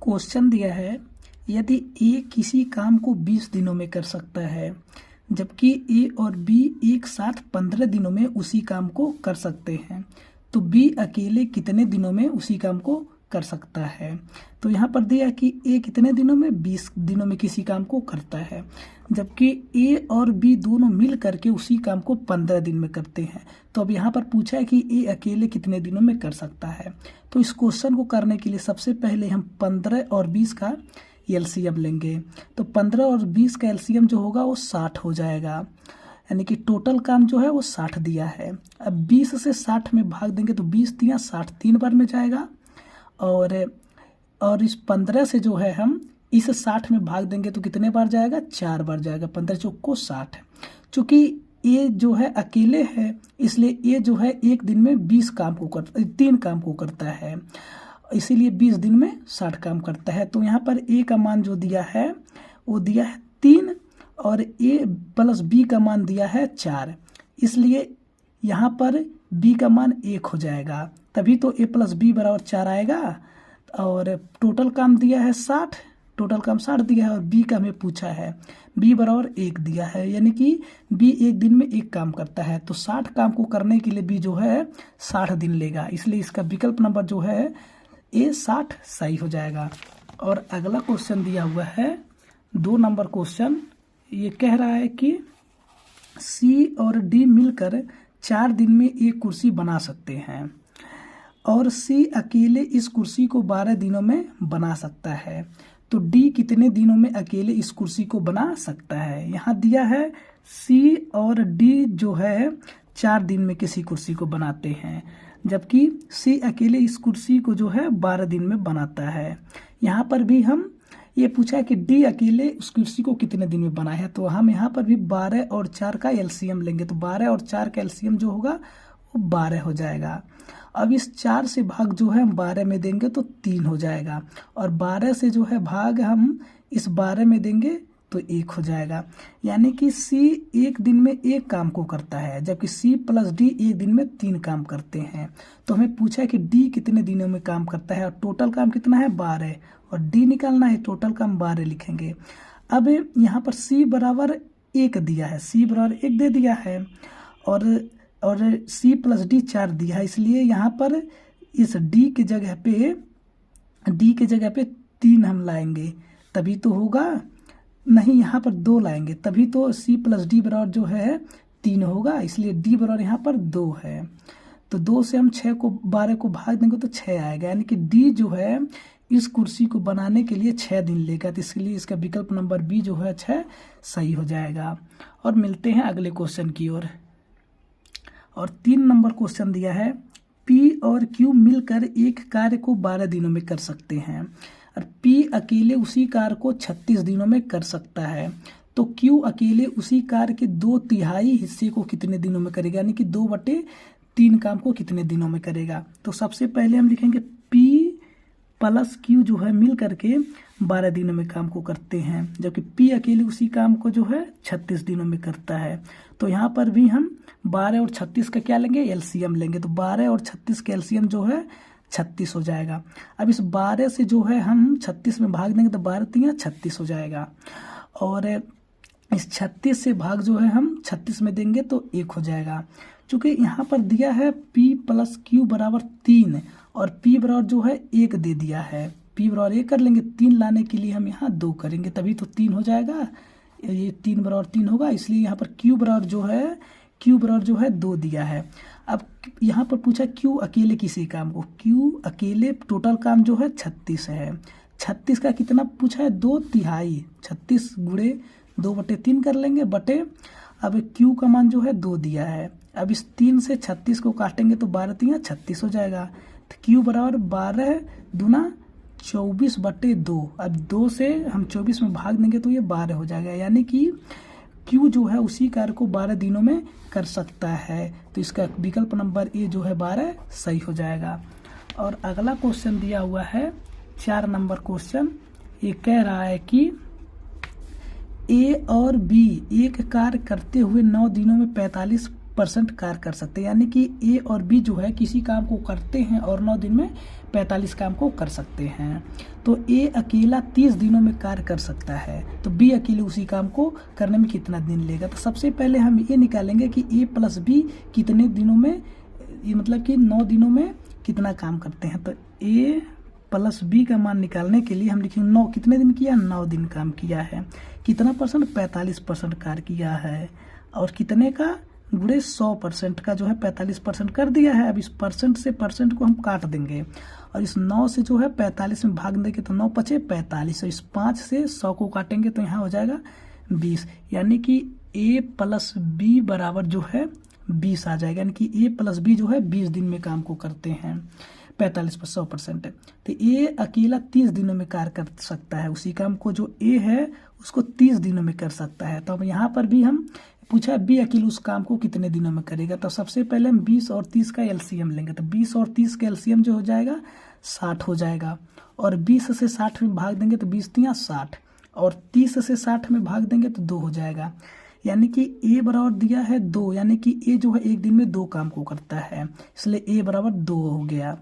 Question दिया है, यदि ए किसी काम को 20 दिनों में कर सकता है जबकि ए और बी एक साथ 15 दिनों में उसी काम को कर सकते हैं, तो बी अकेले कितने दिनों में उसी काम को कर सकता है। तो यहाँ पर दिया कि ए कितने दिनों में, 20 दिनों में किसी काम को करता है, जबकि ए और बी दोनों मिल करके उसी काम को 15 दिन में करते हैं। तो अब यहाँ पर पूछा है कि ए अकेले कितने दिनों में कर सकता है। तो इस क्वेश्चन को करने के लिए सबसे पहले हम 15 और 20 का एलसीएम लेंगे। तो 15 और 20 का एलसीएम जो होगा वो 60 हो जाएगा, यानी कि टोटल काम जो है वो 60 दिया है। अब 20 से 60 में भाग देंगे तो 20 दिया 60 3 बार में जाएगा, और इस 15 से जो है हम इस 60 में भाग देंगे तो कितने बार जाएगा, 4 बार जाएगा। 15 चौको 60। चूँकि ए जो है अकेले है इसलिए ए जो है एक दिन में 3 काम को करता है, इसीलिए 20 दिन में 60 काम करता है। तो यहाँ पर ए का मान जो दिया है वो दिया है 3 और ए प्लस बी का मान दिया है 4, इसलिए यहाँ पर बी का मान 1 हो जाएगा, तभी तो ए प्लस बी बराबर 4 आएगा। और टोटल काम दिया है 60, टोटल काम 60 दिया है और बी का हमें पूछा है, बी बराबर 1 दिया है, यानी कि बी एक दिन में 1 काम करता है। तो 60 काम को करने के लिए बी जो है 60 दिन लेगा, इसलिए इसका विकल्प नंबर जो है ए 60 सही हो जाएगा। और अगला क्वेश्चन दिया हुआ है 2 नंबर क्वेश्चन, ये कह रहा है कि सी और डी मिलकर 4 दिन में एक कुर्सी बना सकते हैं और सी अकेले इस कुर्सी को 12 दिनों में बना सकता है, तो डी कितने दिनों में अकेले इस कुर्सी को बना सकता है। यहाँ दिया है सी और डी जो है 4 दिन में किसी कुर्सी को बनाते हैं, जबकि सी अकेले इस कुर्सी को जो है 12 दिन में बनाता है। यहाँ पर भी हम ये पूछा है कि डी अकेले उस कुर्सी को कितने दिन में बनाया है, तो हम यहाँ पर भी 12 और 4 का एलसीएम लेंगे। तो 12 और 4 का एलसीएम जो होगा वो 12 हो जाएगा। अब इस 4 से भाग जो है हम 12 में देंगे तो 3 हो जाएगा, और 12 से जो है भाग हम इस 12 में देंगे तो 1 हो जाएगा, यानी कि सी एक दिन में 1 काम को करता है जबकि सी प्लस डी एक दिन में 3 काम करते हैं। तो हमें पूछा है कि डी कितने दिनों में काम करता है, और टोटल काम कितना है 12, और डी निकालना है, टोटल काम 12 लिखेंगे। अब यहाँ पर सी बराबर 1 दिया है, सी बराबर 1 दे दिया है, और सी प्लस डी 4 दिया है, इसलिए यहाँ पर इस डी के जगह पे 3 हम लाएंगे तभी तो होगा, नहीं यहाँ पर 2 लाएंगे तभी तो सी प्लस डी बराबर जो है 3 होगा, इसलिए डी बराबर यहाँ पर 2 है। तो 2 से हम 12 को भाग देंगे तो 6 आएगा, यानी कि डी जो है इस कुर्सी को बनाने के लिए 6 दिन लेगा, तो इसके लिए इसका विकल्प नंबर बी जो है 6 सही हो जाएगा। और मिलते हैं अगले क्वेश्चन की ओर। और 3 नंबर क्वेश्चन दिया है, पी और क्यू मिलकर एक कार्य को 12 दिनों में कर सकते हैं और पी अकेले उसी कार्य को 36 दिनों में कर सकता है, तो क्यू अकेले उसी कार्य के 2/3 हिस्से को कितने दिनों में करेगा, यानी कि 2/3 काम को कितने दिनों में करेगा। तो सबसे पहले हम लिखेंगे पी प्लस क्यू जो है मिल करके 12 दिनों में काम को करते हैं, जबकि पी अकेले उसी काम को जो है 36 दिनों में करता है। तो यहाँ पर भी हम 12 और 36 का क्या लेंगे, एलसीएम लेंगे। तो 12 और 36 का एलसीएम जो है 36 हो जाएगा। अब इस 12 से जो है हम 36 में भाग देंगे तो 12 3 36 हो जाएगा, और इस 36 से भाग जो है हम 36 में देंगे तो 1 हो जाएगा। चूँकि यहाँ पर दिया है P प्लस क्यू बराबर 3 और P बराबर जो है 1 दे दिया है, P बराबर 1 कर लेंगे, 3 लाने के लिए हम यहाँ 2 करेंगे तभी तो 3 हो जाएगा, ये 3 बराबर 3 होगा, इसलिए यहाँ पर Q बराबर जो है 2 दिया है। अब यहाँ पर पूछा क्यू अकेले किसी काम को, क्यू अकेले टोटल काम जो है 36 है, 36 का कितना पूछा है 2/3, 36 गुणे 2/3 कर लेंगे बटे, अब क्यू का मान जो है 2 दिया है। अब इस 3 से 36 को काटेंगे तो 12 3 36 हो जाएगा, तो क्यू बराबर 12 दूना 24/2। अब 2 से हम 24 में भाग देंगे तो ये 12 हो जाएगा, यानी कि क्यू जो है उसी कार्य को 12 दिनों में कर सकता है, तो इसका विकल्प नंबर ए जो है 12 सही हो जाएगा। और अगला क्वेश्चन दिया हुआ है 4 नंबर क्वेश्चन, ये कह रहा है कि ए और बी एक कार्य करते हुए 9 दिनों में 45 45% कार्य कर सकते हैं, यानी कि ए और बी जो है किसी काम को करते हैं और 9 दिन में 45 काम को कर सकते हैं। तो ए अकेला 30 दिनों में कार्य कर सकता है, तो बी अकेले उसी काम को करने में कितना दिन लेगा। तो सबसे पहले हम ये निकालेंगे कि ए प्लस बी कितने दिनों में, ये मतलब कि 9 दिनों में कितना काम करते हैं। तो ए प्लस बी का मान निकालने के लिए हम लिखेंगे 9 कितने दिन किया, 9 दिन काम किया है। कितना परसेंट, 45% कार्य किया है। और कितने का गुणे 100% का जो है 45% कर दिया है। अब इस परसेंट से परसेंट को हम काट देंगे और इस 9 से जो है 45 में भाग देंगे तो 9 पचे 45, और इस 5 से 100 को काटेंगे तो यहाँ हो जाएगा 20, यानी कि ए प्लस बी बराबर जो है 20 आ जाएगा। यानी कि ए प्लस बी जो है 20 दिन में काम को करते हैं, 45 पर 100%। तो ए अकेला 30 दिनों में कार्य कर सकता है, उसी काम को जो ए है उसको 30 दिनों में कर सकता है। तो अब यहाँ पर भी हम पूछा बी अकेले उस काम को कितने दिनों में करेगा। तो सबसे पहले हम 20 और 30 का एलसीएम लेंगे, तो 20 और 30 का एलसीएम जो हो जाएगा 60 हो जाएगा, और 20 से 60 में भाग देंगे तो 20 तिया 60, और 30 से 60 में भाग देंगे तो 2 हो जाएगा। यानी कि ए बराबर दिया है 2, यानी कि ए जो है एक दिन में 2 काम को करता है, इसलिए ए बराबर 2 हो गया।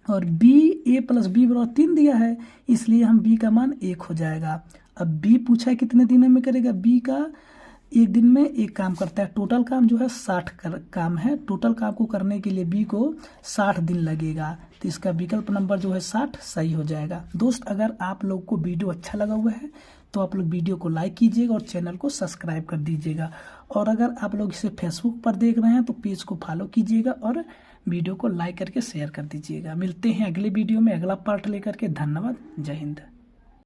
और बी ए प्लस बी बराबर 3 दिया है, इसलिए हम बी का मान 1 हो जाएगा। अब बी पूछा है कितने दिनों में करेगा, बी का एक दिन में एक काम करता है। टोटल काम जो है 60 काम है, टोटल काम को करने के लिए बी को 60 दिन लगेगा, तो इसका विकल्प नंबर जो है 60 सही हो जाएगा। दोस्त, अगर आप लोग को वीडियो अच्छा लगा हुआ है तो आप लोग वीडियो को लाइक कीजिएगा और चैनल को सब्सक्राइब कर दीजिएगा, और अगर आप लोग इसे फेसबुक पर देख रहे हैं तो पेज को फॉलो कीजिएगा और वीडियो को लाइक करके शेयर कर दीजिएगा। मिलते हैं अगले वीडियो में अगला पार्ट लेकर के। धन्यवाद। जय हिंद।